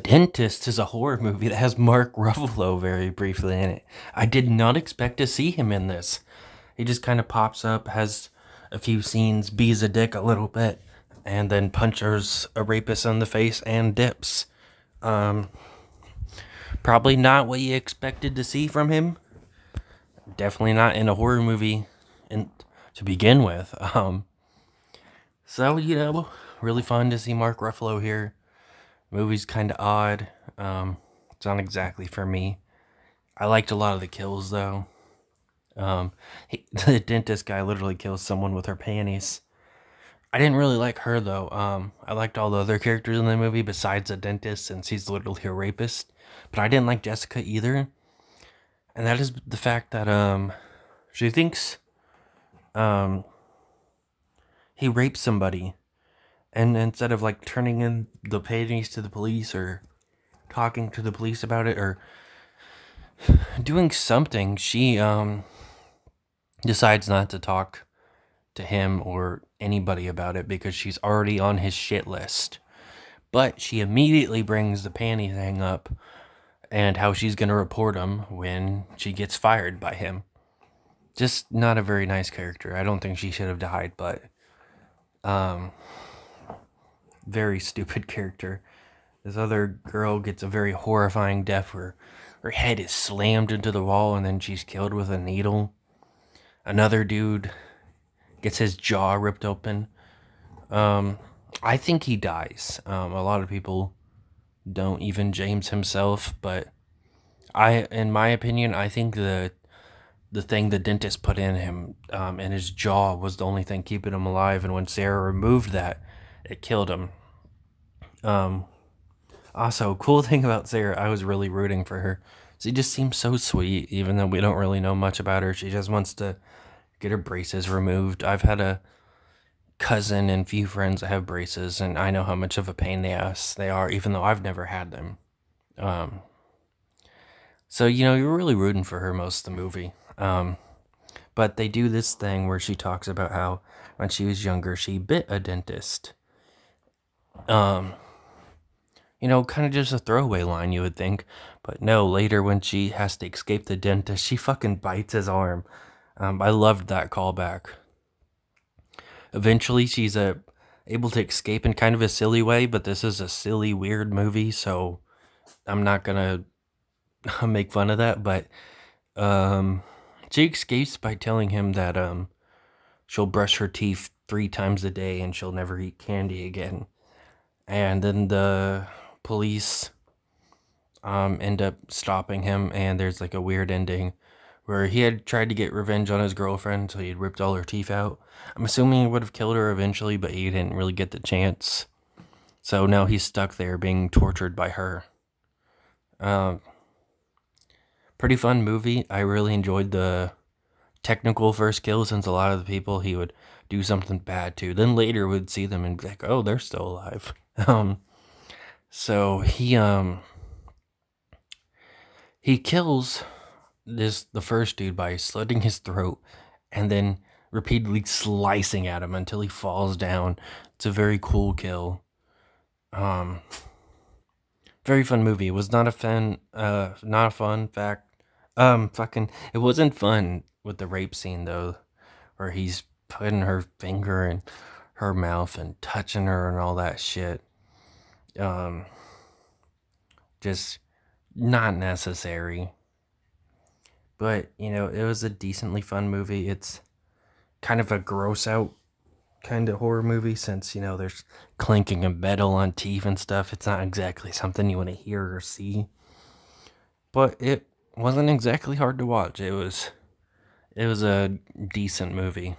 Dentist is a horror movie that has Mark Ruffalo very briefly in it. I did not expect to see him in this. He just kind of pops up, has a few scenes, bees a dick a little bit, and then punches a rapist in the face and dips. Probably not what you expected to see from him. Definitely not in a horror movie to begin with. So, really fun to see Mark Ruffalo here. Movie's kind of odd. It's not exactly for me. I liked a lot of the kills, though. The dentist guy literally kills someone with her panties. I didn't really like her, though. I liked all the other characters in the movie besides the dentist, since he's literally a rapist. But I didn't like Jessica either. And that is the fact that, she thinks, he raped somebody. And instead of, like, turning in the panties to the police or talking to the police about it or doing something, she, decides not to talk to him or anybody about it because she's already on his shit list. But she immediately brings the panty thing up and how she's going to report him when she gets fired by him. Just not a very nice character. I don't think she should have died, but very stupid character. This other girl gets a very horrifying death where her head is slammed into the wall and then she's killed with a needle. Another dude gets his jaw ripped open. I think he dies. A lot of people don't, even James himself, but in my opinion, I think the thing the dentist put in him, in his jaw, was the only thing keeping him alive, and when Sarah removed that, it killed him. Also, cool thing about Sarah, I was really rooting for her. She just seems so sweet, even though we don't really know much about her. She just wants to get her braces removed. I've had a cousin and few friends that have braces, and I know how much of a pain in the ass they are, even though I've never had them. So, you're really rooting for her most of the movie. But they do this thing where she talks about how when she was younger, she bit a dentist. Kind of just a throwaway line, you would think. But no, later when she has to escape the dentist, she fucking bites his arm. I loved that callback. Eventually, she's able to escape in kind of a silly way, but this is a silly, weird movie, so I'm not gonna make fun of that. But she escapes by telling him that she'll brush her teeth 3 times a day and she'll never eat candy again. And then the police end up stopping him, and there's like a weird ending where he had tried to get revenge on his girlfriend, so he had ripped all her teeth out. I'm assuming he would have killed her eventually, but he didn't really get the chance. So now he's stuck there being tortured by her. Pretty fun movie. I really enjoyed the technical first kill, since a lot of the people he would do something bad to. Then later would see them and be like, oh, they're still alive. So he kills the first dude by slitting his throat and then repeatedly slicing at him until he falls down. It's a very cool kill. Very fun movie. It was not a fun fact. It wasn't fun with the rape scene, though, where he's putting her finger in her mouth and touching her and all that shit. Just not necessary. But, it was a decently fun movie. It's kind of a gross out kind of horror movie, since, there's clinking of metal on teeth and stuff. It's not exactly something you want to hear or see. But it wasn't exactly hard to watch. It was a decent movie.